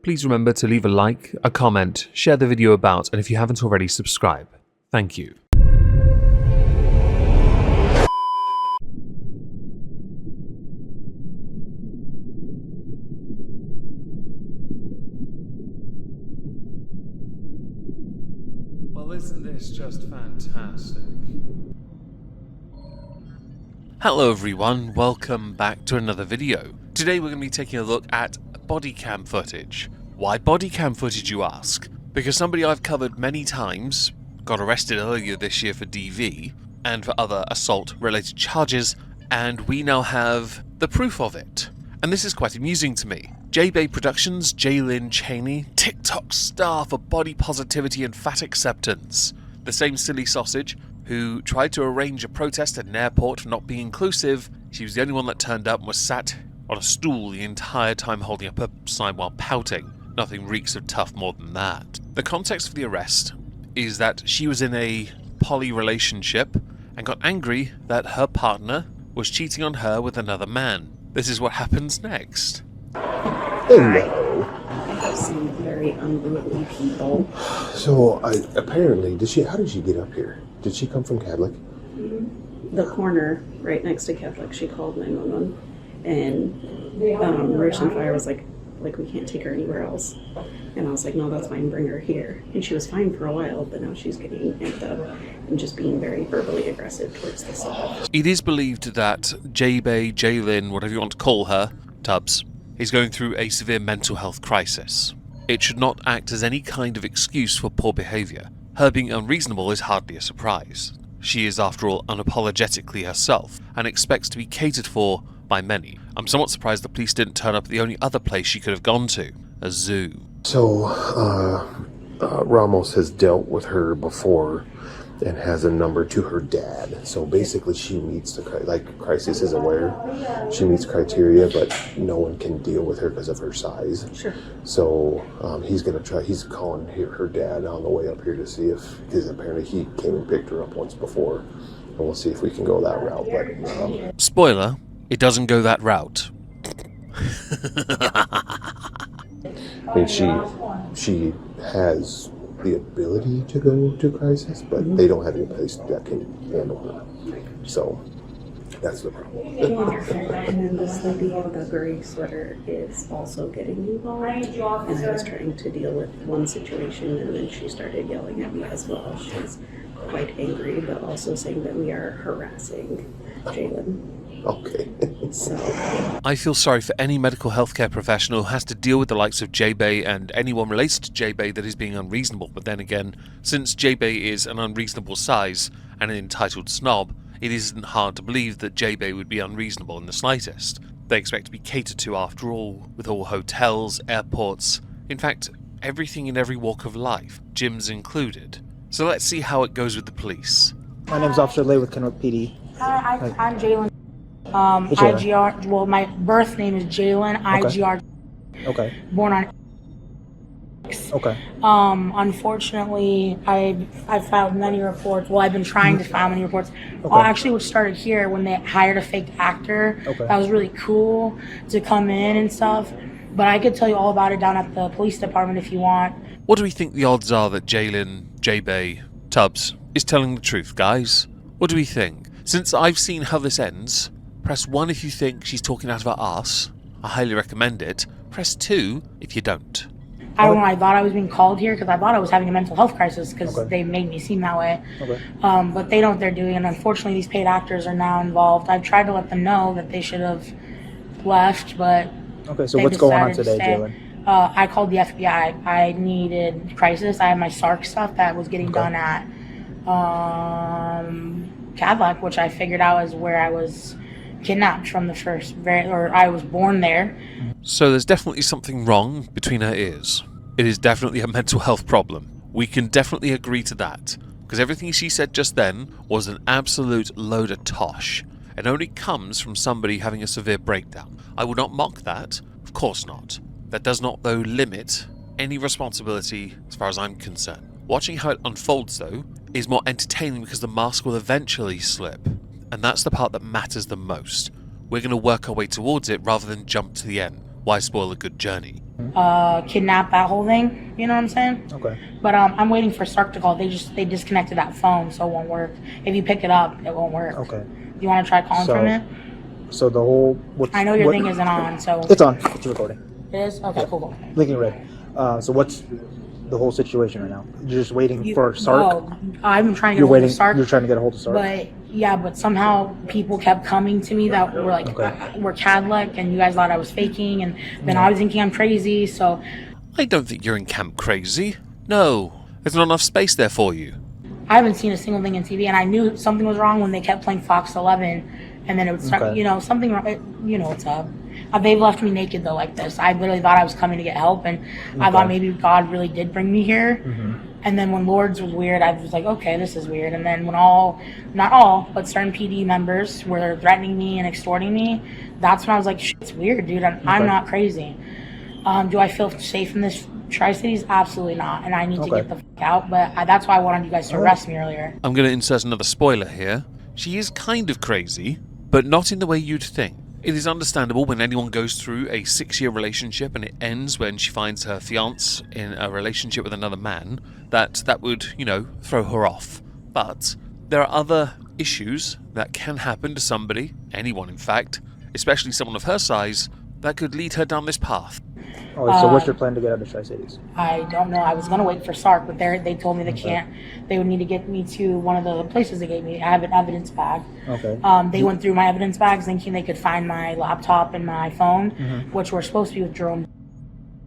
please remember to leave a like, a comment, share the video about, and if you haven't already, subscribe. Thank you. Well, isn't this just fantastic? Hello everyone, welcome back to another video. Today we're going to be taking a look at body cam footage. Why body cam footage, you ask? Because somebody I've covered many times got arrested earlier this year for DV and for other assault related charges, and we now have the proof of it. And this is quite amusing to me. Jae Bae Productions' Jaylyn Cheney, TikTok star for body positivity and fat acceptance. The same silly sausage who tried to arrange a protest at an airport for not being inclusive. She was the only one that turned up and was sat on a stool the entire time holding up a sign while pouting. Nothing reeks of tough more than that. The context for the arrest is that she was in a poly relationship and got angry that her partner was cheating on her with another man. This is what happens next. Hello. I've seen very unruly people. So, apparently, how did she get up here? Did she come from Catholic? The corner right next to Catholic, she called 911, and Rich and Fire was like, we can't take her anywhere else. And I was like, no, that's fine, bring her here. And she was fine for a while, but now she's getting amped up and just being very verbally aggressive towards the staff. It is believed that Jae Bae, Jaylyn, whatever you want to call her, Tubbs, is going through a severe mental health crisis. It should not act as any kind of excuse for poor behaviour. Her being unreasonable is hardly a surprise. She is, after all, unapologetically herself, and expects to be catered for by many. I'm somewhat surprised the police didn't turn up at the only other place she could have gone to, a zoo. So, Ramos has dealt with her before and has a number to her dad. So basically she meets the, Crisis is aware, she meets criteria, but no one can deal with her because of her size. Sure. So he's calling her dad on the way up here to see if, because apparently he came and picked her up once before, and we'll see if we can go that route. But spoiler, it doesn't go that route. I mean, she has the ability to go to Crisis, but they don't have any place that can handle her. So that's the problem. And then this lady in the gray sweater is also getting involved. And I was trying to deal with one situation, and then she started yelling at me as well. She's quite angry, but also saying that we are harassing Jaylyn. Okay. So I feel sorry for any medical healthcare professional who has to deal with the likes of Jae Bae and anyone related to Jae Bae that is being unreasonable. But then again, since Jae Bae is an unreasonable size and an entitled snob, it isn't hard to believe that Jae Bae would be unreasonable in the slightest. They expect to be catered to after all, with all hotels, airports, in fact, everything in every walk of life, gyms included. So let's see how it goes with the police. My name's Officer Lay with Kennewick PD. Hi, I'm Jaylyn. IGR, well, my birth name is Jaylyn, IGR. Okay. Born on. Okay. Unfortunately, I've filed many reports. Well, I've been trying to file many reports. Okay. Actually, what started here when they hired a fake actor. Okay. That was really cool to come in and stuff. But I could tell you all about it down at the police department if you want. What do we think the odds are that Jaylyn, Jae Bae, Tubbs is telling the truth, guys? What do we think? Since I've seen how this ends, press 1 if you think she's talking out of her arse. I highly recommend it. Press 2 if you don't. I don't know. I thought I was being called here because I thought I was having a mental health crisis because Okay. they made me seem that way. Okay. But they know what they're doing, and unfortunately, these paid actors are now involved. I've tried to let them know that they should have left, but Okay, so they what's going on decided to today, stay. Jaylyn? I called the FBI. I needed Crisis. I had my SARC stuff that was getting Okay. done at Cadillac, which I figured out is where I was kidnapped from the first, or I was born there. So there's definitely something wrong between her ears. It is definitely a mental health problem. We can definitely agree to that, because everything she said just then was an absolute load of tosh, and only comes from somebody having a severe breakdown. I would not mock that, of course not. That does not, though, limit any responsibility as far as I'm concerned. Watching how it unfolds, though, is more entertaining because the mask will eventually slip, and that's the part that matters the most. We're going to work our way towards it rather than jump to the end. Why spoil a good journey? kidnap, that whole thing. You know what I'm saying? Okay. But I'm waiting for Sark to call. They disconnected that phone, so it won't work. If you pick it up, it won't work. Okay. Do you want to try calling So- from it? So the whole... I know your thing isn't on, so... It's on. It's recording. It is? Okay, cool. Blinking red. So what's the whole situation right now? You're just waiting for Sark? Oh, I'm trying to get You're a hold waiting. of Sark. You're trying to get a hold of Sark? But somehow people kept coming to me that were like, Okay. we're Cadlick, and you guys thought I was faking, and then I was thinking I'm crazy, so... I don't think you're in camp crazy. No, there's not enough space there for you. I haven't seen a single thing in TV, and I knew something was wrong when they kept playing Fox 11, and then it would start, Okay. Something, what's up. They've left me naked, though, like this. I literally thought I was coming to get help, and I thought maybe God really did bring me here. And then when Lords was weird, I was like, okay, this is weird. And then when not all, but certain PD members were threatening me and extorting me, that's when I was like, shit's weird, dude. I'm not crazy. Do I feel safe in this Tri-Cities? Absolutely not. And I need to get the fuck out. But that's why I wanted you guys to arrest me earlier. I'm going to insert another spoiler here. She is kind of crazy, but not in the way you'd think. It is understandable when anyone goes through a 6-year relationship and it ends when she finds her fiance in a relationship with another man, that would, throw her off. But there are other issues that can happen to somebody, anyone in fact, especially someone of her size, that could lead her down this path. Oh, so what's your plan to get out of Tri-Cities? I don't know. I was going to wait for Sark, but they told me they can't. They would need to get me to one of the places they gave me. I have an evidence bag. Okay. They went through my evidence bags thinking they could find my laptop and my phone, which were supposed to be with Jerome.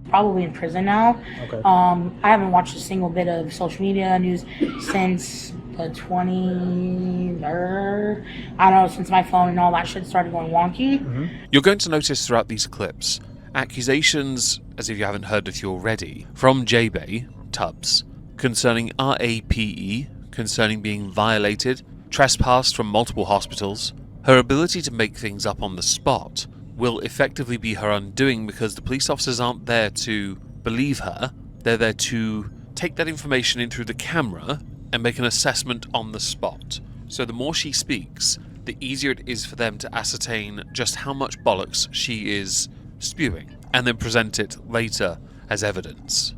Probably in prison now. Okay. I haven't watched a single bit of social media news since the 23rd. I don't know, since my phone and all that shit started going wonky. You're going to notice throughout these clips accusations, as if you haven't heard of you already, from Jae Bae, Trups, concerning RAPE, concerning being violated, trespassed from multiple hospitals. Her ability to make things up on the spot will effectively be her undoing because the police officers aren't there to believe her. They're there to take that information in through the camera and make an assessment on the spot. So the more she speaks, the easier it is for them to ascertain just how much bollocks she is spewing, and then present it later as evidence.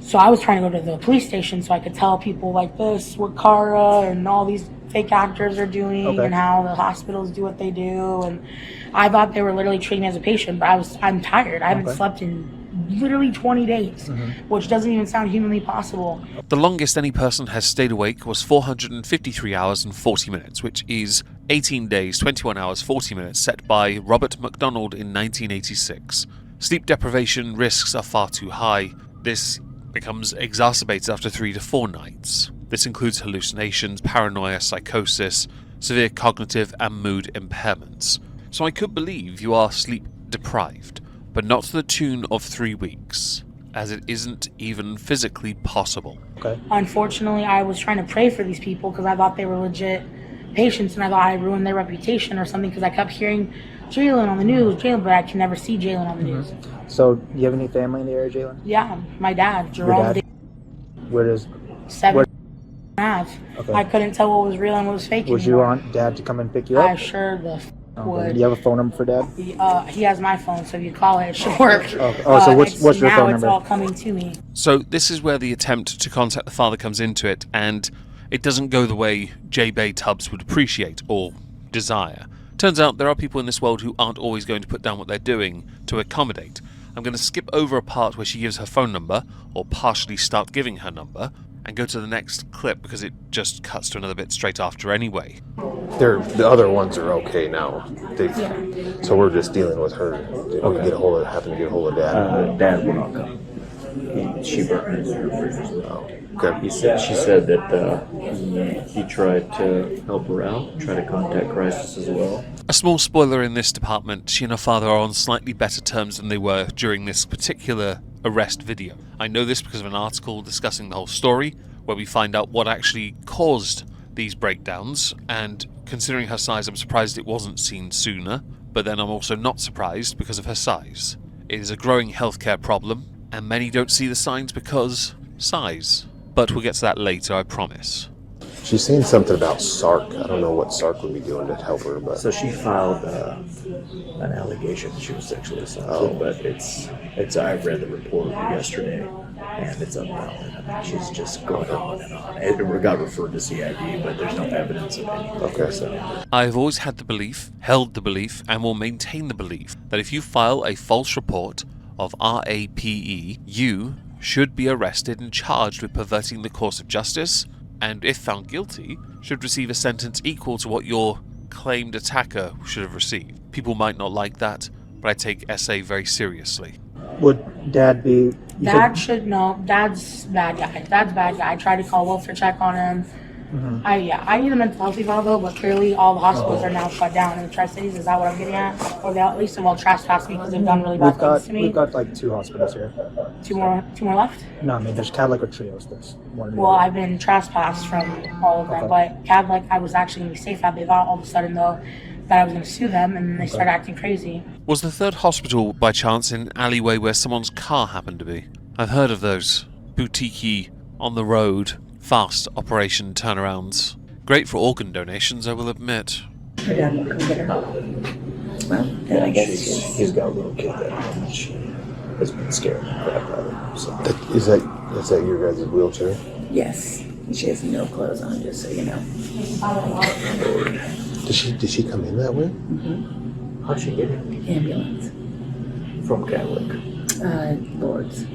So I was trying to go to the police station so I could tell people like this what Kara and all these fake actors are doing and how the hospitals do what they do. And I thought they were literally treating me as a patient, but I'm tired. I haven't slept in literally 20 days, which doesn't even sound humanly possible. The longest any person has stayed awake was 453 hours and 40 minutes, which is 18 days, 21 hours, 40 minutes, set by Robert McDonald in 1986. Sleep deprivation risks are far too high. This becomes exacerbated after 3 to 4 nights. This includes hallucinations, paranoia, psychosis, severe cognitive and mood impairments. So I could believe you are sleep deprived, but not to the tune of 3 weeks, as it isn't even physically possible. Okay. Unfortunately, I was trying to pray for these people because I thought they were legit patients, and I thought I ruined their reputation or something because I kept hearing Jalen on the news, Jalen, but I can never see Jalen on the news. So, do you have any family in the area, Jalen? Yeah, my dad, Jerome. dad? Where does... 7 half. Okay. I couldn't tell what was real and what was fake Would you anymore. want Dad to come and pick you up? I sure the would. Do you have a phone number for Dad? He has my phone, so if you call it, it should work. Okay. Oh, so what's your now phone it's number? all coming to me. So this is where the attempt to contact the father comes into it, and it doesn't go the way Jae Bae Tubbs would appreciate or desire. Turns out there are people in this world who aren't always going to put down what they're doing to accommodate. I'm going to skip over a part where she gives her phone number, or partially start giving her number, and go to the next clip because it just cuts to another bit straight after anyway. The other ones are okay now. So we're just dealing with her. Having to get a hold of Dad. Dad will not come. She burned his. Okay. She said that he tried to help her out, try to contact Crisis as well. A small spoiler in this department, she and her father are on slightly better terms than they were during this particular arrest video. I know this because of an article discussing the whole story, where we find out what actually caused these breakdowns, and considering her size, I'm surprised it wasn't seen sooner, but then I'm also not surprised because of her size. It is a growing healthcare problem, and many don't see the signs because size. But we'll get to that later, I promise. She's saying something about Sark. I don't know what Sark would be doing to help her, but So she filed an allegation that she was sexually assaulted, but it's. I read the report yesterday, and it's unfounded. I mean, she's just going on and on. It got referred to CID, but there's no evidence of anything. Okay. So I've always had the belief, held the belief, and will maintain the belief that if you file a false report of RAPE, you should be arrested and charged with perverting the course of justice, and if found guilty, should receive a sentence equal to what your claimed attacker should have received. People might not like that, but I take SA very seriously. Would Dad be? You Dad said- should know. Dad's bad guy. Dad's bad guy. I tried to call welfare check on him. I need a mental health eval though, but clearly all the hospitals are now shut down in the Tri-Cities. Is that what I'm getting at? Or they at least will trespass me because they've done really bad things to me. We've got like 2 hospitals here. Two more left. No, I mean there's Cadillac or Trios. There's one. Well, I've been trespassed from all of them, but Cadillac, I was actually gonna be safe at. They thought all of a sudden though that I was gonna sue them, and then they started acting crazy. Was the third hospital by chance in an alleyway where someone's car happened to be? I've heard of those. Boutique-y, on the road, fast operation turnarounds. Great for organ donations, I will admit. Her dad will come get her. Well, then I guess he's got a little kid that she has been scared the crap out of him. So. is that your guys' wheelchair? yes, she has no clothes on, just so you know. Did she come in that way? How'd she get it? Ambulance. From Cadillac. Lords.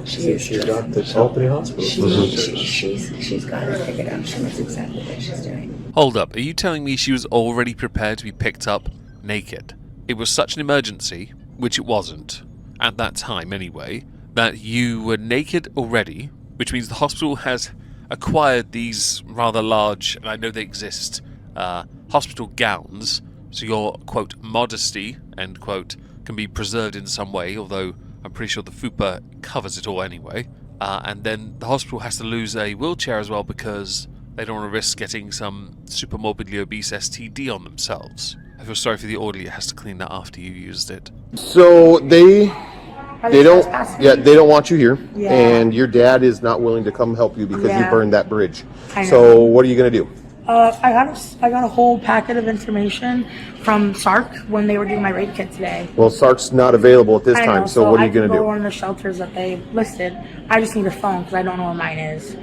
She's got the Albany Hospital. She's got it figured out. She knows exactly what she's doing. Hold up, are you telling me she was already prepared to be picked up naked? It was such an emergency, which it wasn't, at that time anyway, that you were naked already, which means the hospital has acquired these rather large, and I know they exist, hospital gowns, so your, quote, modesty, end quote, can be preserved in some way, although I'm pretty sure the FUPA covers it all anyway. And then the hospital has to lose a wheelchair as well because they don't want to risk getting some super morbidly obese STD on themselves. I feel sorry for the orderly that has to clean that after you used it. So they don't they don't want you here, Yeah. and your dad is not willing to come help you because you Yeah. burned that bridge. I know. So what are you gonna do? I got a whole packet of information from SARC when they were doing my rape kit today. Well, Sark's not available at this I time, know, so what are I you gonna can go to do? one of the shelters that they listed. I just need a phone because I don't know where mine is.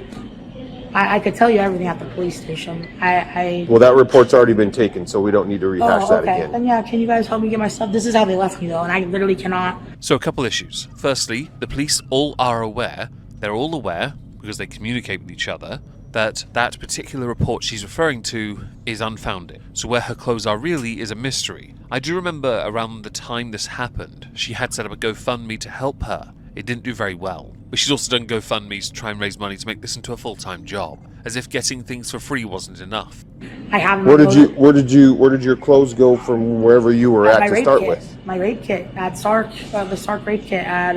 I could tell you everything at the police station. Well, that report's already been taken, so we don't need to rehash that okay. again. Then yeah, can you guys help me get my stuff? This is how they left me though, and I literally cannot. So a couple issues. Firstly, the police all are aware, they're all aware, because they communicate with each other, that that particular report she's referring to is unfounded. So where her clothes are really is a mystery. I do remember around the time this happened, she had set up a GoFundMe to help her. It didn't do very well. But she's also done GoFundMes to try and raise money to make this into a full-time job, as if getting things for free wasn't enough. I haven't. Where did your clothes go from wherever you were at to start with? My rape kit at SARC, the SARC rape kit at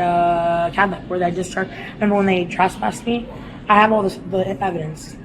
Cadillac, where they discharged. Remember when they trespassed me? I have all the evidence.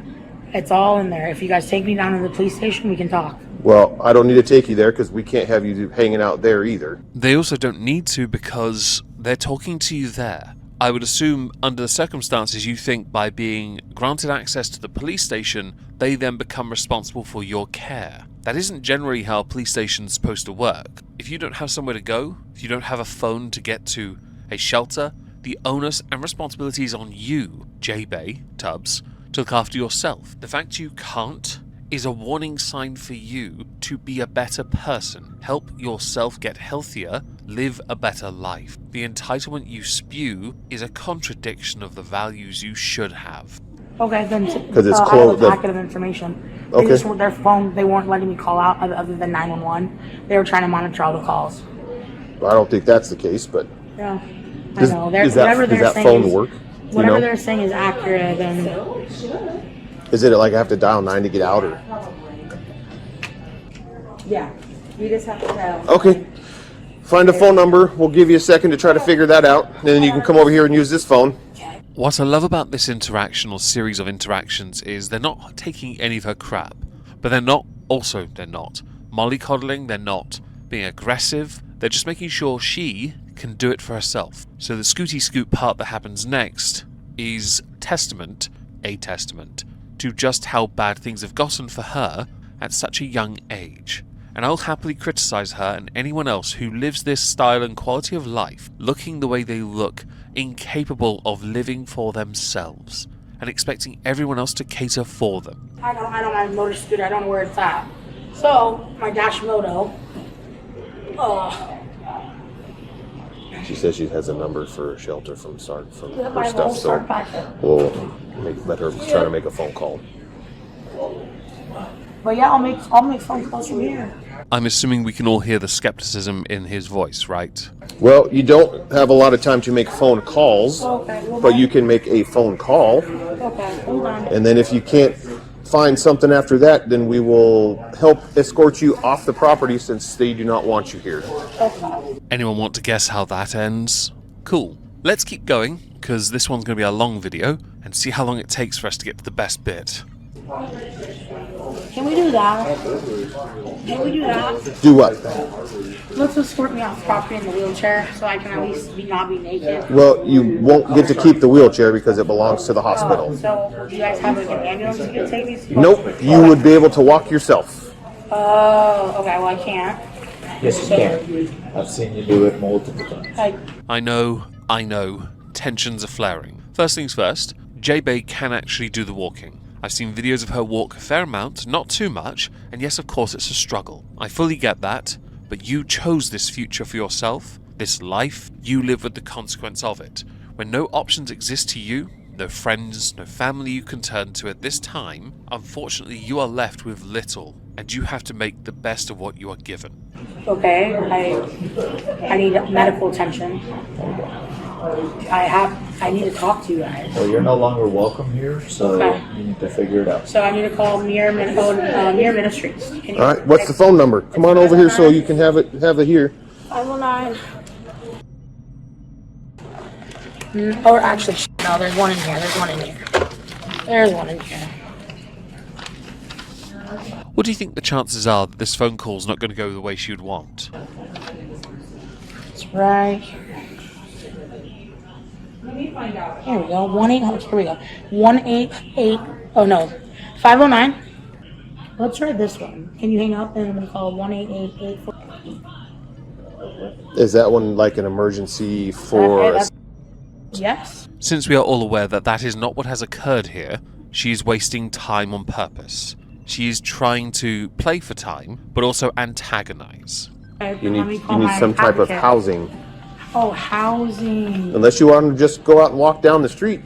It's all in there. If you guys take me down to the police station, we can talk. Well, I don't need to take you there because we can't have you hanging out there either. They also don't need to because they're talking to you there. I would assume, under the circumstances, you think by being granted access to the police station, they then become responsible for your care. That isn't generally how a police station's supposed to work. If you don't have somewhere to go, if you don't have a phone to get to a shelter, the onus and responsibility is on you, Jae Bae, Tubbs, to look after yourself. The fact you can't is a warning sign for you to be a better person, help yourself get healthier, live a better life. The entitlement you spew is a contradiction of the values you should have. Okay, then. Because it's I closed. have a packet of information. They just, their phone, they weren't letting me call out other than 911. They were trying to monitor all the calls. I don't think that's the case, but Yeah, does, I know. does that phone work? Whatever they're saying is accurate, then Is it like I have to dial 9 to get out, or? Yeah, you just have to tell. Okay. Find a phone number. We'll give you a second to try to figure that out, and then you can come over here and use this phone. What I love about this interaction or series of interactions is they're not taking any of her crap, but they're not mollycoddling, they're not being aggressive, they're just making sure she can do it for herself. So the Scooty Scoot part that happens next is a testament to just how bad things have gotten for her at such a young age. And I'll happily criticize her and anyone else who lives this style and quality of life, looking the way they look, incapable of living for themselves, and expecting everyone else to cater for them. I don't have my motor scooter. I don't know where it's at. So, my Dash Moto. She says she has a number for a shelter from Sark from Yeah, her my stuff, whole so Sark packet. we'll let her try to make a phone call. But yeah, I'll make phone calls from here. I'm assuming we can all hear the skepticism in his voice, right? Well, you don't have a lot of time to make phone calls, Okay, hold but on. you can make a phone call, Okay, hold on. and then if you can't find something after that, then we will help escort you off the property since they do not want you here. Okay. Anyone want to guess how that ends? Cool. Let's keep going, because this one's going to be a long video, and see how long it takes for us to get to the best bit. Can we do that? Can we do that? Do what? Let's escort me off property in the wheelchair so I can at least not be naked. Well, you won't get to keep the wheelchair because it belongs to the hospital. So, do you guys have like an ambulance you can take these? Nope, you would be able to walk yourself. Oh, okay, well I can't. Yes, you can. I've seen you do it multiple times. I know, tensions are flaring. First things first, Jae Bae can actually do the walking. I've seen videos of her walk a fair amount, not too much, and yes, of course it's a struggle. I fully get that, but you chose this future for yourself, this life, you live with the consequence of it. When no options exist to you, no friends, no family you can turn to at this time, unfortunately you are left with little, and you have to make the best of what you are given. Okay, I need medical attention. I need to talk to you guys. Well, you're no longer welcome here, so Okay. you need to figure it out. So I need to call Mir Ministries. Can you- All right, what's the phone number? Come on over here so you can have it here. 509. Or actually, no, there's one in here. There's one in here. There's one in here. What do you think the chances are that this phone call's not going to go the way she would want? It's right here. Here we go. 1-800. Here we go. 188. Oh no, 509. Let's try this one. Can you hang up and we call 18884? Is that one like an emergency for... Yes. Since we are all aware that that is not what has occurred here, she is wasting time on purpose. She is trying to play for time, but also antagonize. You need some type of housing. Oh, housing. Unless you want to just go out and walk down the street.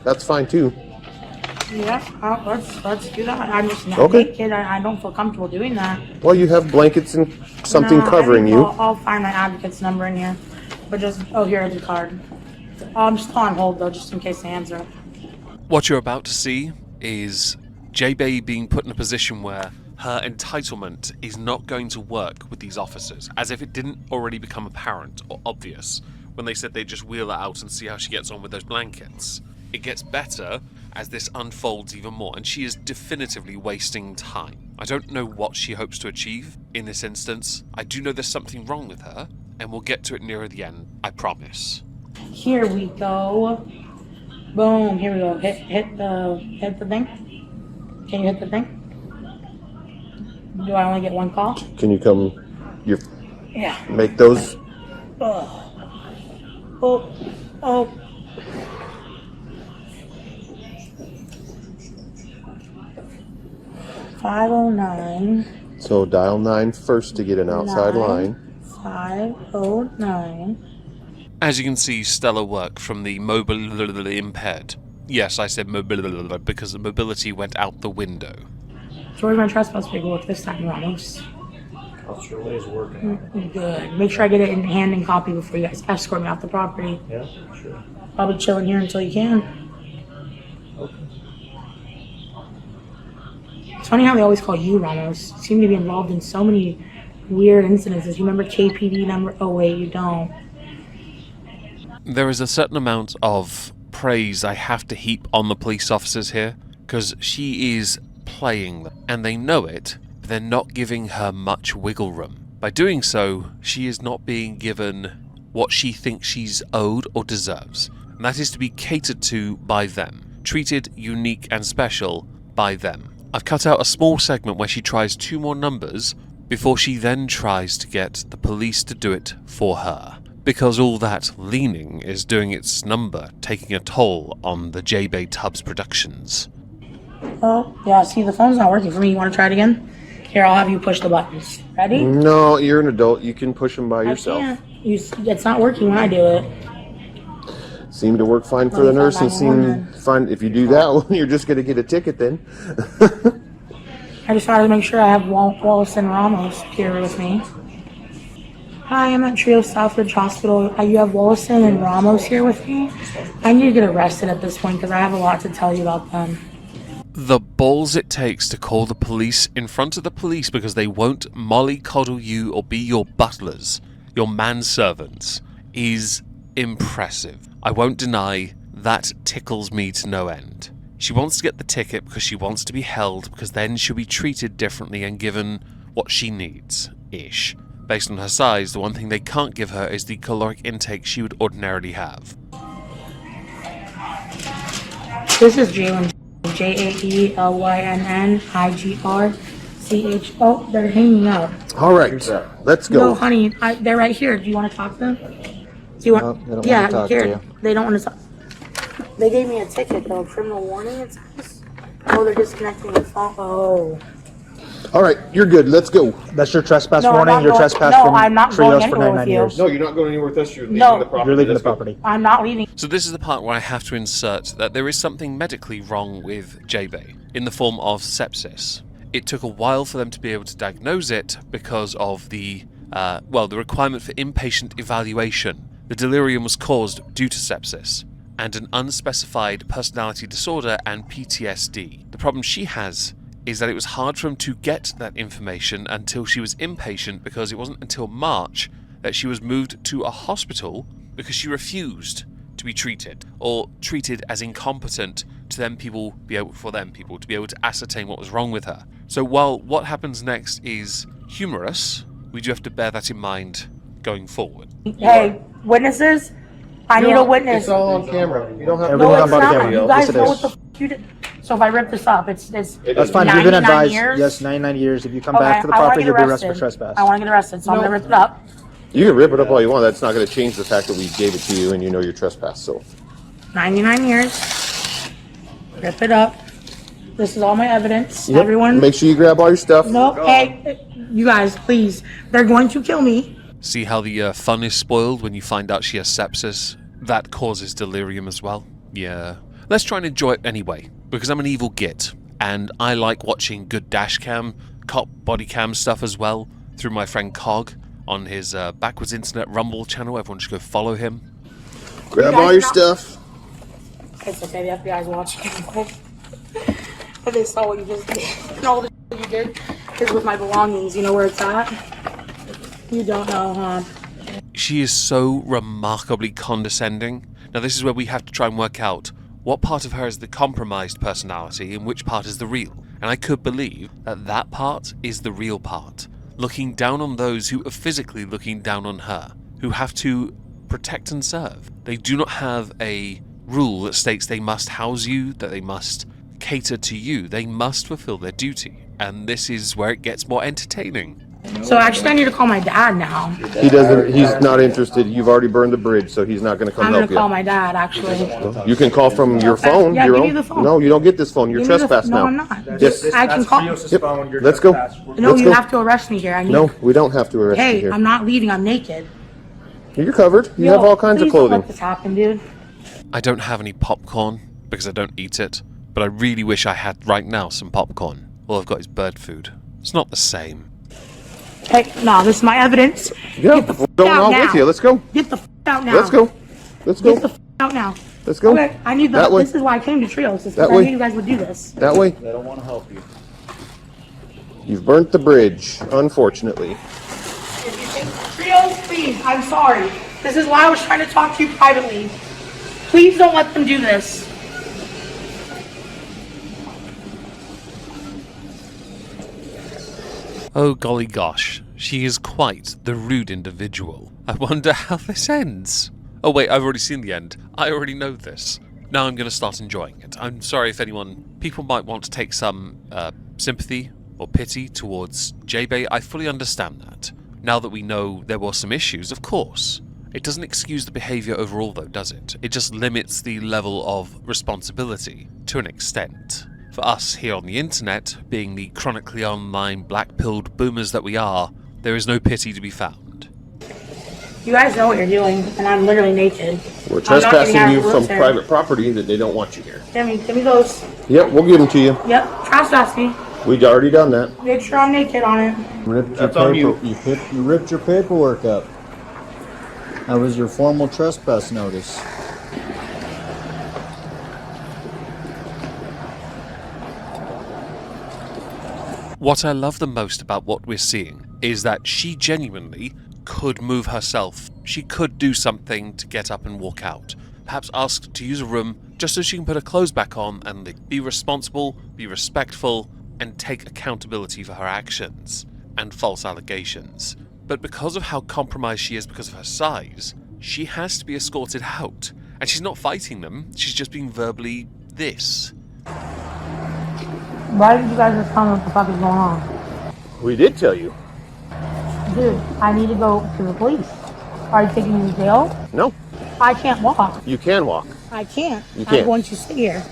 That's fine too. Yeah, let's do that. I'm just not Okay. naked. I don't feel comfortable doing that. Well, you have blankets and something No, covering you. I'll find my advocate's number in here. But just, oh, here's the card. I'm just on hold though, just in case they answer. What you're about to see is Jae Bae being put in a position where her entitlement is not going to work with these officers, as if it didn't already become apparent or obvious when they said they'd just wheel her out and see how she gets on with those blankets. It gets better as this unfolds even more, and she is definitively wasting time. I don't know what she hopes to achieve in this instance. I do know there's something wrong with her, and we'll get to it nearer the end, I promise. Here we go. Boom, here we go. Hit the thing. Can you hit the thing? Do I only get one call? Can you come... Yeah. Make those... Oh. 509. So dial 9 first to get an outside line. 509. As you can see, stellar work from the mobility impaired. Yes, I said mobility because the mobility went out the window. George, my trespass paperwork this time, Ramos. Officer Lay's working on it. Good. Make sure I get it in hand and copy before you guys escort me off the property. Yeah, sure. I'll be chilling here until you can. Okay. It's funny how they always call you Ramos. You seem to be involved in so many weird incidences. You remember KPD number? Oh wait, you don't. There is a certain amount of praise I have to heap on the police officers here, because she is playing them, and they know it, but they're not giving her much wiggle room. By doing so, she is not being given what she thinks she's owed or deserves, and that is to be catered to by them, treated unique and special by them. I've cut out a small segment where she tries 2 more numbers before she then tries to get the police to do it for her. Because all that leaning is doing its number, taking a toll on the Jae Bae Tubbs productions. Oh, yeah, see, the phone's not working for me. You want to try it again? Here, I'll have you push the buttons. Ready? No, you're an adult. You can push them by yourself. I can't. It's not working when I do it. Seemed to work fine for the nurse and seemed fine. If you do that one, you're just going to get a ticket then. I just wanted to make sure I have Wallace and Ramos here with me. Hi, I'm at Trio Southridge Hospital. You have Wallison and Ramos here with me. I need to get arrested at this point because I have a lot to tell you about them. The balls it takes to call the police in front of the police because they won't mollycoddle you or be your butlers, your manservants, is impressive. I won't deny that tickles me to no end. She wants to get the ticket because she wants to be held, because then she'll be treated differently and given what she needs-ish. Based on her size, the one thing they can't give her is the caloric intake she would ordinarily have. This is Jalen. JAELYNNIGRCH. Oh, they're hanging up. All right, let's go. No, honey, they're right here. Do you want to talk to them? Do you want? No, they don't yeah, want to talk here. to you. They don't want to talk. They gave me a ticket though, criminal warning. It says. Oh, they're disconnecting the phone. Oh. All right, you're good. Let's go. That's your trespass No, I'm warning. not Your going- trespass no, from I'm not Trios going for anywhere 99 with you. years. No, you're not going anywhere with us. You're leaving No. the property. You're leaving the Let's go. property. I'm not leaving. So this is the part where I have to insert that there is something medically wrong with Jae Bae, in the form of sepsis. It took a while for them to be able to diagnose it because of the requirement for inpatient evaluation. The delirium was caused due to sepsis and an unspecified personality disorder and PTSD. The problem she has is that it was hard for them to get that information until she was inpatient, because it wasn't until March that she was moved to a hospital because she refused to be treated, or treated as incompetent to them people to be able to ascertain what was wrong with her. So while what happens next is humorous, we do have to bear that in mind going forward. Hey, witnesses! I need a witness. It's all on camera. You don't have Everything No, on it's body not. camera. You Yes, guys it know is. what the f you did. So if I rip this up, it's That's fine. You've been 99 advised. years? Yes, 99 years. If you come Okay, back to the I wanna property, get you'll be arrested for arrested. trespass. I want to get arrested, so I'm gonna rip it up. You can rip it up all you want. That's not going to change the fact that we gave it to you and you know your trespass. So 99 years. Rip it up. This is all my evidence. Yep. Everyone. Make sure you grab all your stuff. No, hey, you guys, please. They're going to kill me. See how the fun is spoiled when you find out she has sepsis? That causes delirium as well. Yeah. Let's try and enjoy it anyway, because I'm an evil git, and I like watching good dashcam, cop body cam stuff as well, through my friend Cog on his Backwards Internet Rumble channel. Everyone should go follow him. Grab You guys all your not- stuff. It's okay, the FBI's watching. And they saw what you just did. And all the shit you did is with my belongings. You know where it's at? You don't know, huh? She is so remarkably condescending. Now this is where we have to try and work out what part of her is the compromised personality and which part is the real. And I could believe that that part is the real part. Looking down on those who are physically looking down on her, who have to protect and serve. They do not have a rule that states they must house you, that they must cater to you. They must fulfill their duty. And this is where it gets more entertaining. So actually, I need to call my dad now. He doesn't. He's not interested. You've already burned the bridge, so he's not going to come I'm help gonna you. call my dad, actually. You can call from your phone. Yeah, your give own. me the phone. No, you don't get this phone. You're Give me the- trespassed no, now. I'm not. Yes. I can call. Yep. Let's go. No, Let's you go. have to arrest me here. I need. No, we don't have to arrest you Hey, here. I'm not leaving. I'm naked. You're covered. You Yo, have all kinds of please don't clothing. let this happen, dude. I don't have any popcorn because I don't eat it, but I really wish I had right now some popcorn. All I've got is bird food. It's not the same. Hey, no, this is my evidence. Yeah, Get the we're f going out out now. with you. Let's go. Get the f out now. Let's go. Let's Get the go. f out now. Let's go. Okay, I need the. That way. This is why I came to Trios. Is That because I way. knew you guys would do this. That way. They don't want to help you. You've burnt the bridge, unfortunately. If you think Trios, please, I'm sorry. This is why I was trying to talk to you privately. Please don't let them do this. Oh golly gosh, she is quite the rude individual. I wonder how this ends. Oh wait, I've already seen the end. I already know this. now I'm going to start enjoying it. I'm sorry if people might want to take some sympathy or pity towards Jae Bae. I fully understand that. Now that we know there were some issues, of course. It doesn't excuse the behaviour overall though, does it? It just limits the level of responsibility to an extent. For us here on the internet, being the chronically online black-pilled boomers that we are, there is no pity to be found. You guys know what you're doing, and I'm literally naked. We're I'm not getting trespassing out of you the from wheelchair. private property that they don't want you here. Give me those. Yep, we'll give them to you. Yep, trespass me. We'd already done that. Make sure I'm naked on it. Ripped That's your on paper. you. You ripped your paperwork up. That was your formal trespass notice. What I love the most about what we're seeing is that she genuinely could move herself. She could do something to get up and walk out. Perhaps ask to use a room just so she can put her clothes back on and be responsible, be respectful, and take accountability for her actions and false allegations. But because of how compromised she is because of her size, she has to be escorted out. And she's not fighting them, she's just being verbally this. Why did you guys just tell me what the fuck is going on? We did tell you. Dude, I need to go to the police. Are you taking me to jail? No, I can't walk. you can walk. I can't. You can't. I'm going to stay here.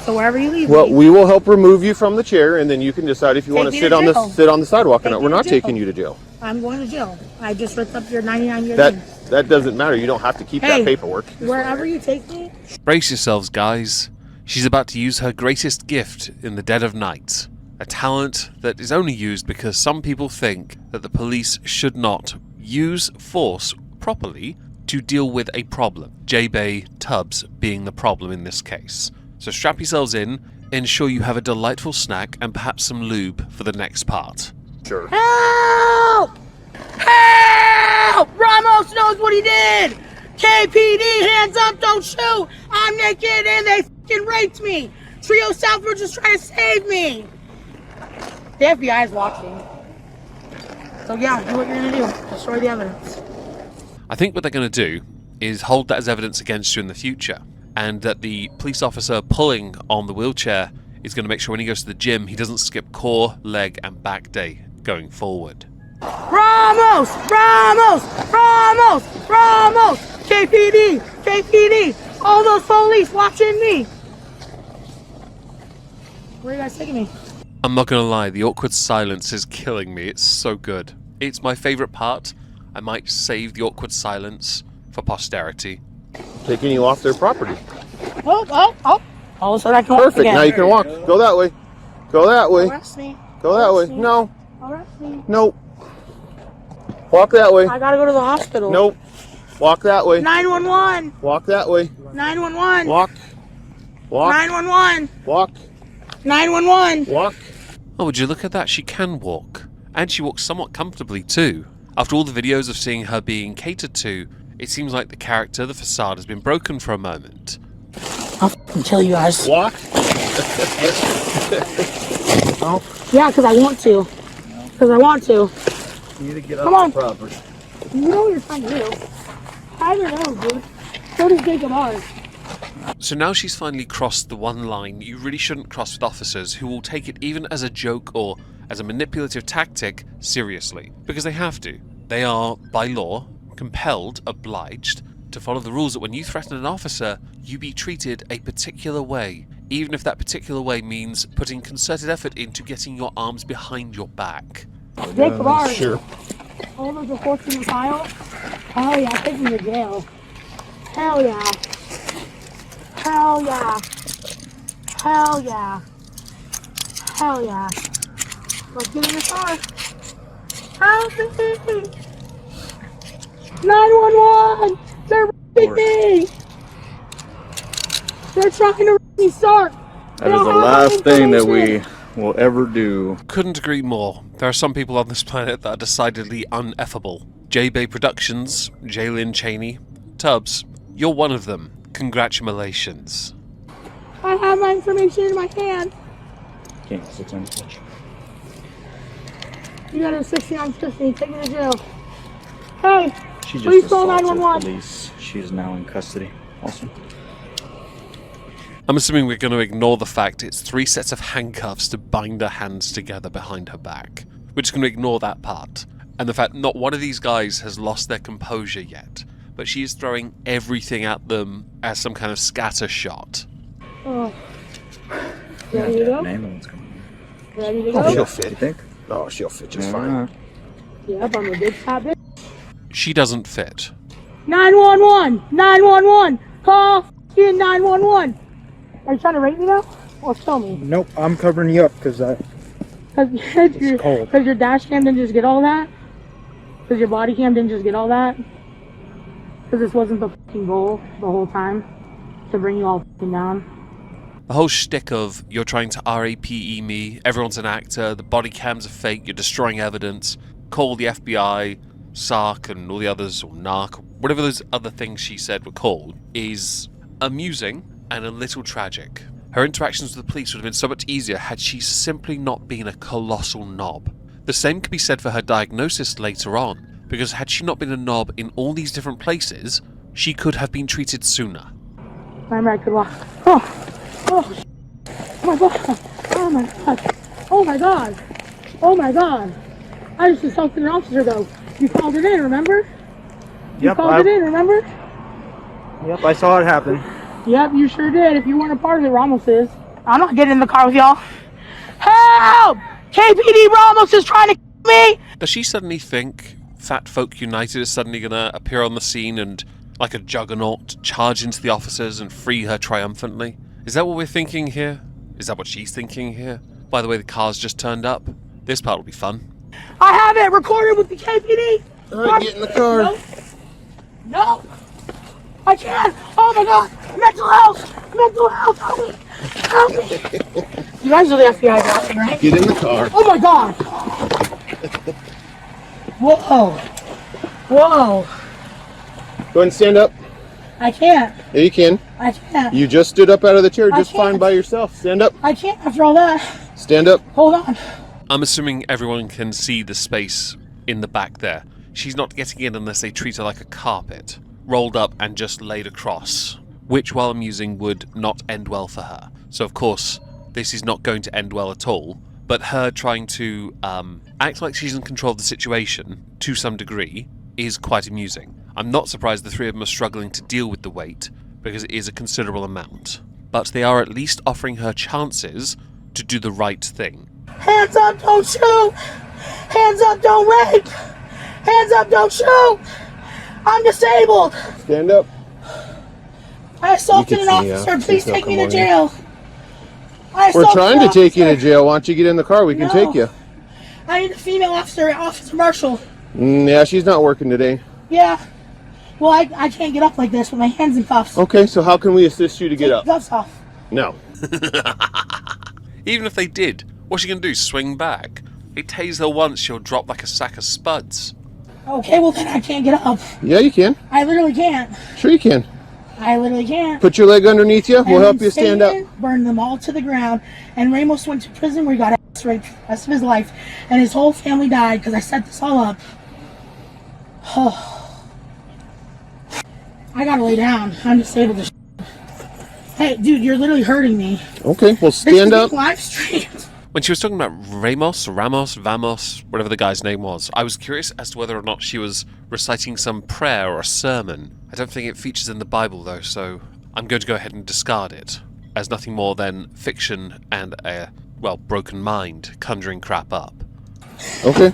So wherever you leave Well, me. we will help remove you from the chair, and then you can decide if you Take want to me sit to on jail. sit on the sidewalk. Take And me we're to not jail. taking you to jail. I'm going to jail. I just ripped up your 99-year thing. That doesn't matter. You don't have to keep that Hey. paperwork. Wherever you take me, Brace yourselves, guys. She's about to use her greatest gift in the dead of night. A talent that is only used because some people think that the police should not use force properly to deal with a problem. Jae Bae Tubbs being the problem in this case. So strap yourselves in, ensure you have a delightful snack and perhaps some lube for the next part. Sure. help! Help! Ramos knows what he did! KPD, hands up, don't shoot! I'm naked and they fucking raped me! Trio South were just trying to save me! The FBI is watching. So yeah, do what you're gonna do. Destroy the evidence. I think what they're going to do is hold that as evidence against you in the future, and that the police officer pulling on the wheelchair is going to make sure when he goes to the gym he doesn't skip core, leg and back day going forward. Ramos! Ramos! Ramos! Ramos! KPD! KPD! All those police watching me! Where are you guys taking me? I'm not going to lie, the awkward silence is killing me. It's so good. It's my favourite part. I might save the awkward silence for posterity. Taking you off their property. Oh! All of a sudden I can walk Perfect. again. Now you can walk. Go that way. Go that way. Arrest me. Go that way. Arrest me. No. Arrest me. Nope. Walk that way. I gotta go to the hospital. Nope. Walk that way. 911! Walk that way. 911! Walk. Walk. 911! Walk. 911! Walk. Oh, would you look at that? She can walk. And she walks somewhat comfortably too. After all the videos of seeing her being catered to, it seems like the character, the facade, has been broken for a moment. I'll fucking kill you guys. Walk. Yeah, because I want to. Because I want to. You need to get Come off on. the property. You know what you're trying to do. I don't know, dude. So does Jacob ours. So now she's finally crossed the one line you really shouldn't cross with officers who will take it even as a joke or as a manipulative tactic seriously. Because they have to. They are, by law, compelled, obliged, to follow the rules that when you threaten an officer, you be treated a particular way. Even if that particular way means putting concerted effort into getting your arms behind your back. Jacob ours. Sure. All those reports in the file. Hell yeah, take me to jail. Hell yeah. Hell yeah. Hell yeah. Hell yeah. Let's get in the car. Help me. 911. They're raping me. They're trying to rip me start. That is the last thing that we will ever do. Couldn't agree more. There are some people on this planet that are decidedly uneffable. Jae Bae Productions, Jaylyn Cheney, Tubbs, you're one of them. Congratulations. I have my information in my hand. Can't sit down. Touch. You got a 69 50. Take me to jail. Hey, She just please call assaulted 911. police. She is now in custody. Awesome. I'm assuming we're going to ignore the fact it's 3 sets of handcuffs to bind her hands together behind her back. We're just going to ignore that part. And the fact not one of these guys has lost their composure yet, but she is throwing everything at them as some kind of scatter shot. Oh. Ready to go? Ready to go? Oh, she'll fit. You think? Oh, she'll fit just fine. Yep, I'm a big fat bitch. She doesn't fit. 911! 911! Call in 911! Are you trying to rate me now? Or show me? Nope, I'm covering you up because It's cold. Because your dash cam didn't just get all that? Because your body cam didn't just get all that? Because this wasn't the fucking goal the whole time? To bring you all fucking down? The whole shtick of you're trying to RAPE me, everyone's an actor, the body cams are fake, you're destroying evidence, call the FBI, SARC and all the others, or NARC, whatever those other things she said were called, is amusing and a little tragic. Her interactions with the police would have been so much easier had she simply not been a colossal knob. The same could be said for her diagnosis later on, because had she not been a knob in all these different places, she could have been treated sooner. Remember I could walk. Oh my god. Oh my god. Oh my god. Oh my god. I just assaulted an officer though. You called it in, remember? You called it in, remember? Yep, I saw it happen. Yep, you sure did. If you weren't a part of it, Ramos is. I'm not getting in the car with y'all. Help! KPD Ramos is trying to kill me! Does she suddenly think Fat Folk United is suddenly going to appear on the scene and, like a juggernaut, charge into the officers and free her triumphantly? Is that what we're thinking here? Is that what she's thinking here? By the way, the car's just turned up. This part will be fun. I have it recorded with the KPD! Alright, get in the car. No! No! I can't! Oh my god! Mental health! Mental health! Help me! Help me! You guys are the FBI guys, right? Get in the car. Oh my god! Whoa! Whoa! Go ahead and stand up. I can't. Yeah, you can. I can't. You just stood up out of the chair I just fine can't. by yourself. Stand up. I can't after all that. Stand up. Hold on. I'm assuming everyone can see the space in the back there. She's not getting in unless they treat her like a carpet, rolled up and just laid across, which, while amusing, would not end well for her. So, of course, this is not going to end well at all, but her trying to act like she's in control of the situation, to some degree, is quite amusing. I'm not surprised the three of them are struggling to deal with the weight, because it is a considerable amount. But they are at least offering her chances to do the right thing. Hands up, don't shoot! Hands up, don't rape! Hands up, don't shoot! I'm disabled! Stand up. I assaulted You an can see, officer. yeah. Please Please take me don't to come jail. I We're assaulted trying an to take you to officer. jail. Why don't you get in the car? We can No. take you. I need a female officer, Officer Marshall. Yeah, she's not working today. Yeah. Well, I can't get up like this with my hands in cuffs. Okay, so how can we assist you to get up? Cuffs off. No. Even if they did, what's she going to do, swing back? They tase her once, she'll drop like a sack of spuds. Okay, well then I can't get up. Yeah, you can. I literally can't. Sure you can. I literally can't. Put your leg underneath you. We'll And help you stand up. Satan burned them all to the ground, and Ramos went to prison where he got ass raped for the rest of his life, and his whole family died because I set this all up. I gotta lay down. I'm disabled as shit. Hey, dude, you're literally hurting me. Okay, well stand This is up. being live streamed. When she was talking about Ramos, Vamos, whatever the guy's name was, I was curious as to whether or not she was reciting some prayer or a sermon. I don't think it features in the Bible though, so I'm going to go ahead and discard it as nothing more than fiction and a, well, broken mind conjuring crap up. Okay.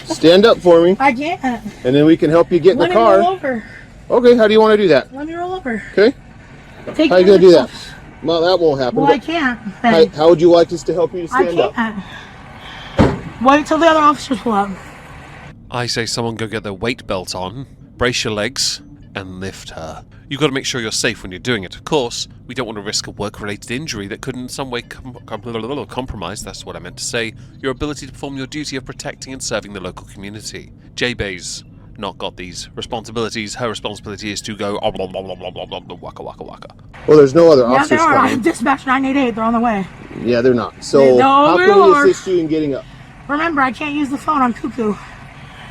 Stand up for me, I can't. and then we can help you get in Let the me roll car. over. Okay, how do you want to do that? Let me roll over. Okay. Take How are you care going to of do that? yourself. Well, that won't happen. Well, I but can't. how would you like us to help you to I stand up? can't. Wait till the other officers pull up. I say someone go get their weight belt on, brace your legs, and lift her. You've got to make sure you're safe when you're doing it. Of course, we don't want to risk a work-related injury that could in some way compromise, that's what I meant to say, your ability to perform your duty of protecting and serving the local community. Jae Bae's not got these responsibilities. Her responsibility is to go waka waka waka. Well, there's no other Yeah, officers they are. coming. Dispatch 988. They're on the way. Yeah, they're not. So No, how they can we are. assist you in getting up? Remember, I can't use the phone. I'm cuckoo.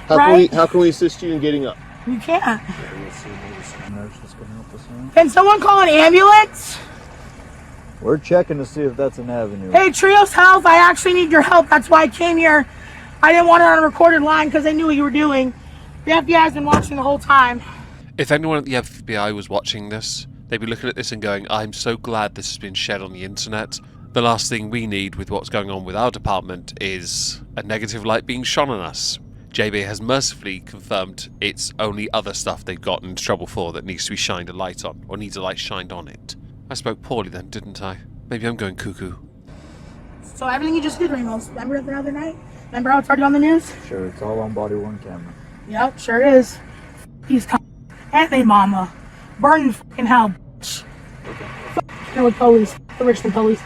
How can we assist you in getting up? You can't. Can someone call an ambulance? We're checking to see if that's an avenue. Hey, Trios Health, I actually need your help. That's why I came here. I didn't want it on a recorded line because I knew what you were doing. The FBI has been watching the whole time. If anyone at the FBI was watching this, they'd be looking at this and going, I'm so glad this has been shared on the internet. The last thing we need with what's going on with our department is a negative light being shone on us. Jae Bae has mercifully confirmed it's only other stuff they've gotten into trouble for that needs to be shined a light on, or needs a light shined on it. I spoke poorly then, didn't I? Maybe I'm going cuckoo. So everything you just did, Ramos, remember the other night? Remember how it's already on the news? Sure, it's all on body worn camera. Yep, sure is. He's coming. And they mama. Burn in fucking hell, bitch. Fuck the police. The Richmond police.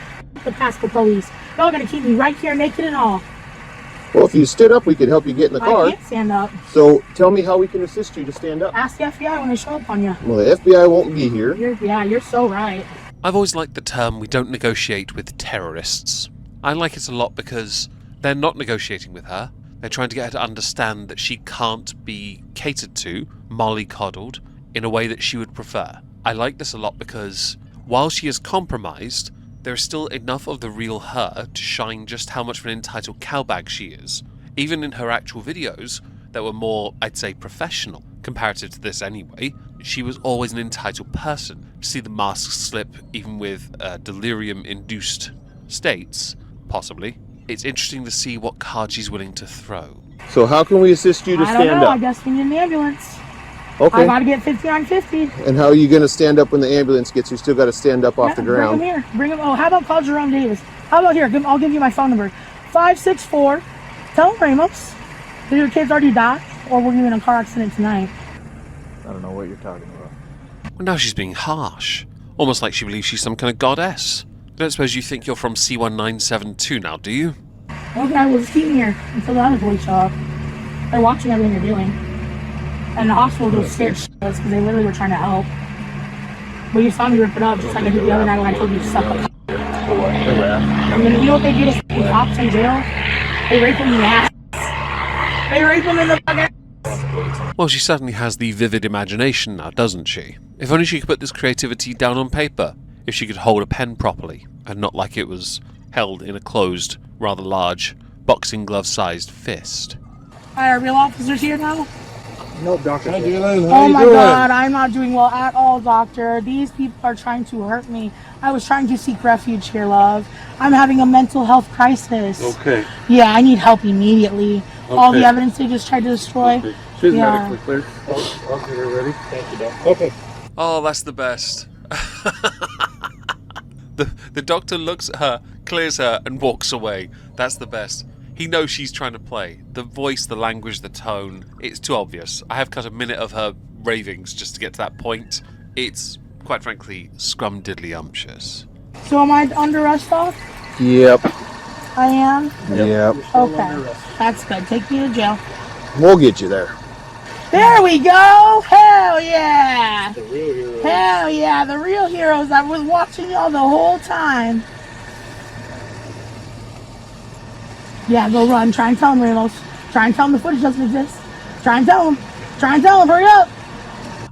The Pasco police. Y'all gonna keep me right here naked and all. Well, if you stood up, we could help you get in the car. I can't stand up. So tell me how we can assist you to stand up. Ask the FBI when they show up on you. Well, the FBI won't be here. You're so right. I've always liked the term, we don't negotiate with terrorists. I like it a lot because they're not negotiating with her. They're trying to get her to understand that she can't be catered to, mollycoddled, in a way that she would prefer. I like this a lot because while she is compromised, there is still enough of the real her to shine just how much of an entitled cowbag she is. Even in her actual videos that were more, I'd say, professional, comparative to this anyway, she was always an entitled person. See the mask slip even with delirium-induced states, possibly. It's interesting to see what card she's willing to throw. So how can we assist you to stand I don't know. up? I guess we need an ambulance. Okay. I gotta get 5950. And how are you going to stand up when the ambulance gets you? Still got to stand up off the ground. Bring him here. Bring him. Oh, how about call Jerome Davis? How about here? I'll give you my phone number. 564. Tell Ramos. Did your kids already die? Or were you in a car accident tonight? I don't know what you're talking about. Well, now she's being harsh. Almost like she believes she's some kind of goddess. I don't suppose you think you're from C1972 now, do you? Okay, we'll just keep me here until the other police show up. They're watching everything you're doing. And the hospital was scared shitless because they literally were trying to help. But you saw me rip it up just like I did the other night when I told you to suck up. And then you know what they do to fucking cops in jail? They rape them in the ass. They rape them in the fucking ass. Well, she certainly has the vivid imagination now, doesn't she? If only she could put this creativity down on paper. If she could hold a pen properly, and not like it was held in a closed, rather large, boxing glove-sized fist. Hi, are real officers here now? Nope, doctor. Oh my god, I'm not doing well at all, doctor. These people are trying to hurt me. I was trying to seek refuge here, love. I'm having a mental health crisis. Okay. Yeah, I need help immediately. All the Okay. evidence they just tried to destroy. Okay. She's Yeah. medically cleared. I'll get her ready. Thank you, Doc. Okay. Oh, that's the best. The doctor looks at her, clears her, and walks away. That's the best. He knows she's trying to play. The voice, the language, the tone, it's too obvious. I have cut a minute of her ravings just to get to that point. It's, quite frankly, scrumdiddly-umptious. So am I under arrest, Doc? Yep. I am? Yep. Okay. That's good. Take me to jail. We'll get you there. There we go! Hell yeah! The real heroes. Hell yeah, the real heroes. I was watching y'all the whole time. Yeah, go run. Try and tell him, Ramos. Try and tell him the footage doesn't exist. Try and tell him. Try and tell him. Hurry up!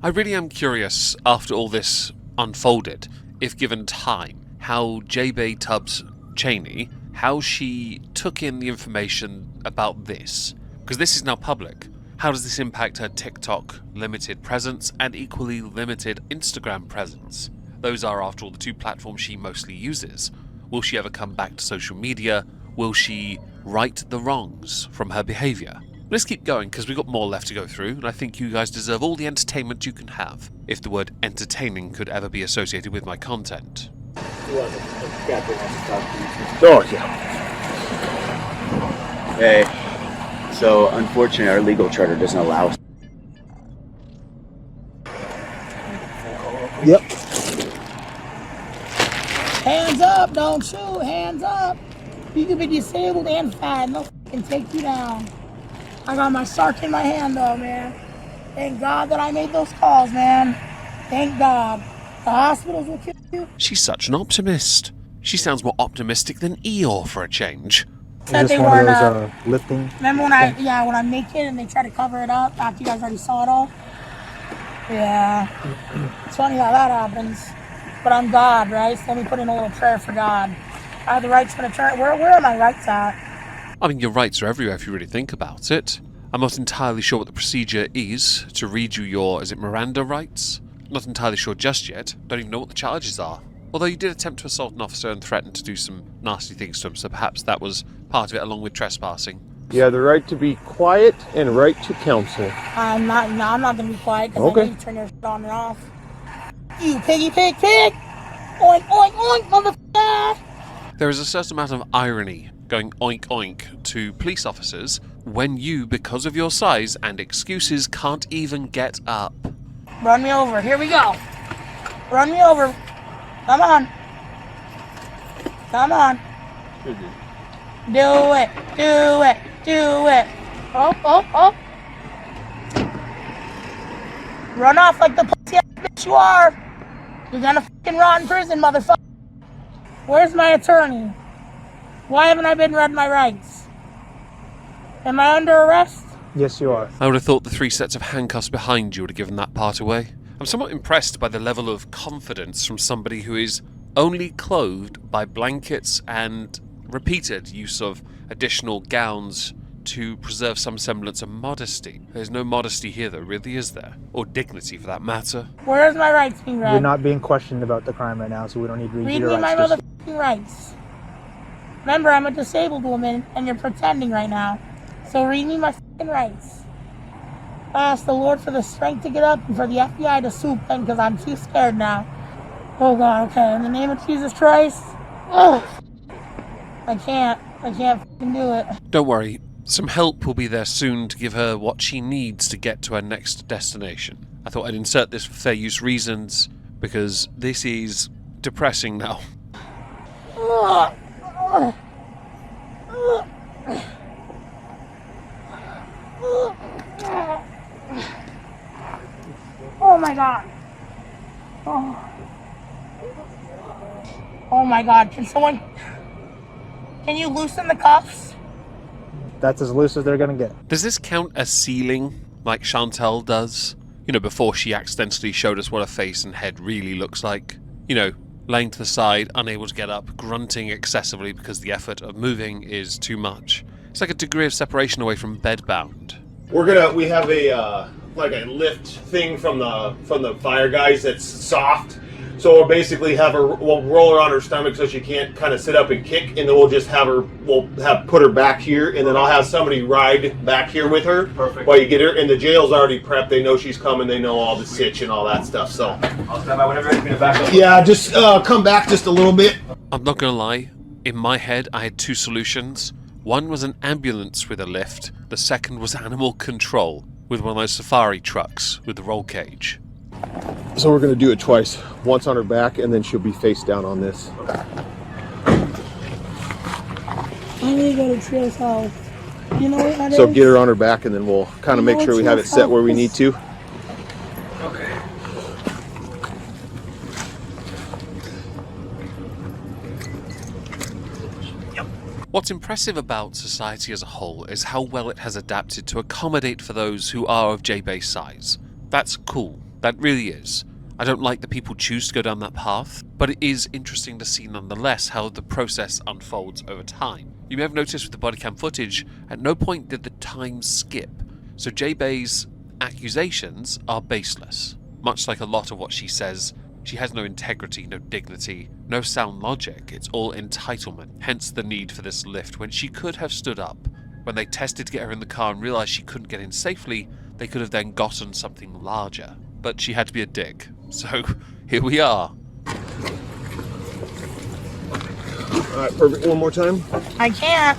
I really am curious, after all this unfolded, if given time, how Jae Bae Tubbs Cheney, how she took in the information about this. Because this is now public. How does this impact her TikTok limited presence and equally limited Instagram presence? Those are, after all, the two platforms she mostly uses. Will she ever come back to social media? Will she right the wrongs from her behaviour? Let's keep going, because we've got more left to go through, and I think you guys deserve all the entertainment you can have, if the word entertaining could ever be associated with my content. Oh, yeah. Hey. So, unfortunately, our legal charter doesn't allow us. Yep. Hands up, don't shoot. Hands up. You can be disabled and fat. No can take you down. I got my SARC in my hand, though, man. Thank God that I made those calls, man. Thank God. The hospitals will kill you. She's such an optimist. She sounds more optimistic than Eeyore for a change. Said they one of weren't. those lifting. Remember when when I'm naked and they try to cover it up after you guys already saw it all? Yeah. It's funny how that happens. but I'm God, right? So let me put in a little prayer for God. I have the rights to an attorney. Where are my rights at? I mean, your rights are everywhere if you really think about it. I'm not entirely sure what the procedure is to read you your, is it Miranda rights? Not entirely sure just yet. Don't even know what the charges are. Although you did attempt to assault an officer and threaten to do some nasty things to him, so perhaps that was part of it along with trespassing. You have the right to be quiet and right to counsel. I'm not going to be quiet because I know you turn your shit on and off. You piggy pig! Oink, oink, oink, motherfucker! There is a certain amount of irony going oink oink to police officers when you, because of your size and excuses, can't even get up. Run me over. Here we go. Run me over. Come on. Come on. Do it. Do it. Do it. Oh, oh, oh. Run off like the pussy ass bitch you are. You're gonna fucking rot in prison, motherfucker. Where's my attorney? Why haven't I been read my rights? Am I under arrest? Yes, you are. I would have thought the 3 sets of handcuffs behind you would have given that part away. I'm somewhat impressed by the level of confidence from somebody who is only clothed by blankets and repeated use of additional gowns to preserve some semblance of modesty. There's no modesty here though, really, is there? Or dignity for that matter. Where's my rights being read? You're not being questioned about the crime right now, so we don't need to read your Read me my rights. motherfucking rights. Remember, I'm a disabled woman, and you're pretending right now. So read me my fucking rights. I ask the Lord for the strength to get up and for the FBI to swoop in because I'm too scared now. Oh God, okay. In the name of Jesus Christ. Ugh. I can't fucking do it. Don't worry, some help will be there soon to give her what she needs to get to her next destination. I thought I'd insert this for fair use reasons because this is depressing now. Oh my God. Oh my God. Can you loosen the cuffs? That's as loose as they're gonna get. Does this count as sealing like Chantel does? You know, before she accidentally showed us what her face and head really looks like. You know, laying to the side, unable to get up, grunting excessively because the effort of moving is too much. It's like a degree of separation away from bedbound. We have a like a lift thing from the fire guys that's soft. So we'll basically we'll roll her on her stomach so she can't kind of sit up and kick, and then we'll just put her back here, and then I'll have somebody ride back here with her. Perfect. While you get her, and the jail's already prepped. They know she's coming. They know all the sitch and all that stuff. So I'll stand by whenever you're ready to back up. yeah, just come back just a little bit. I'm not gonna lie, in my head I had 2 solutions. One was an ambulance with a lift, the second was animal control with one of those safari trucks with the roll cage. So we're going to do it twice. Once on her back, and then she'll be face down on this. I'm gonna go to Trio's house. You know what that is? So get her on her back, and then we'll kind of make sure we have it set where we need to. Okay. What's impressive about society as a whole is how well it has adapted to accommodate for those who are of Jae Bae's size. That's cool. That really is. I don't like that people choose to go down that path, but it is interesting to see nonetheless how the process unfolds over time. You may have noticed with the body cam footage, at no point did the time skip, so Jae Bae's accusations are baseless. Much like a lot of what she says, she has no integrity, no dignity, no sound logic, it's all entitlement, hence the need for this lift when she could have stood up. When they tested to get her in the car and realised she couldn't get in safely, they could have then gotten something larger. But she had to be a dick. So, here we are. Alright, perfect. One more time. I can't.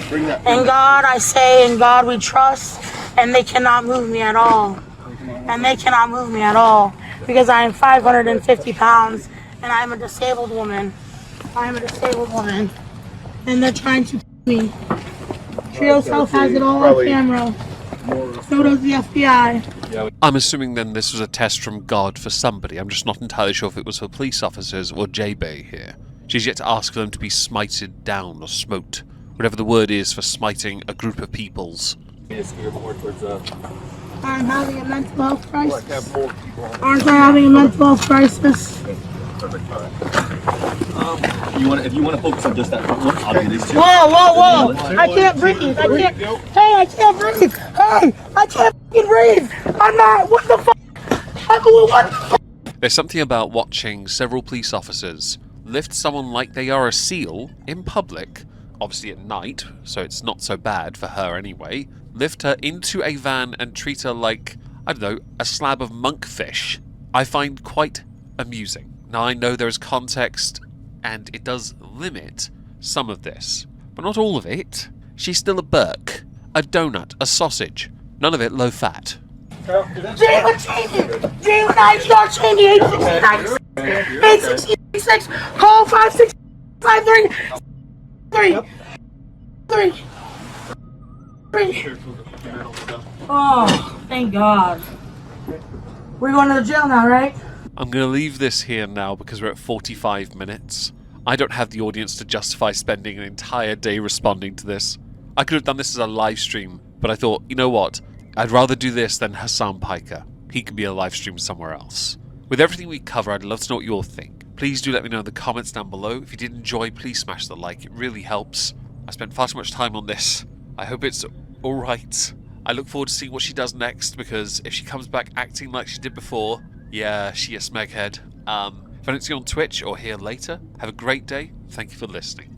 Bring that. In God I say, in God we trust, and they cannot move me at all. And they cannot move me at all. Because I am 550 pounds, and I am a disabled woman. I am a disabled woman. And they're trying to me. Trio's house has it all on camera. So does the FBI. I'm assuming then this was a test from God for somebody. I'm just not entirely sure if it was for police officers or Jae Bae here. She's yet to ask for them to be smited down or smoked. Whatever the word is for smiting a group of peoples. I'm having a mental health crisis. Aren't I having a mental health crisis? Perfect. All right. If you want to focus on just that front one, I'll do these two. Whoa! I can't breathe. I can't. Hey, I can't breathe. Hey, I can't fucking breathe. I'm not. What the fuck? What the fuck? There's something about watching several police officers lift someone like they are a seal in public, obviously at night, so it's not so bad for her anyway, lift her into a van and treat her like, I don't know, a slab of monkfish, I find quite amusing. Now I know there is context and it does limit some of this, but not all of it. She's still a Burke, a donut, a sausage, none of it low fat. Jalen changing! Jalen, I start changing 866! Call 5653! Oh, thank God. We're going to the jail now, right? I'm going to leave this here now because we're at 45 minutes. I don't have the audience to justify spending an entire day responding to this. I could have done this as a live stream, but I thought, you know what? I'd rather do this than Hassan Piker. He could be a live stream somewhere else. With everything we cover, I'd love to know what you all think. Please do let me know in the comments down below. If you did enjoy, please smash the like. It really helps. I spent far too much time on this. I hope it's alright. I look forward to seeing what she does next, because if she comes back acting like she did before, yeah, she a smeghead. If I don't see you on Twitch or here later, have a great day. Thank you for listening.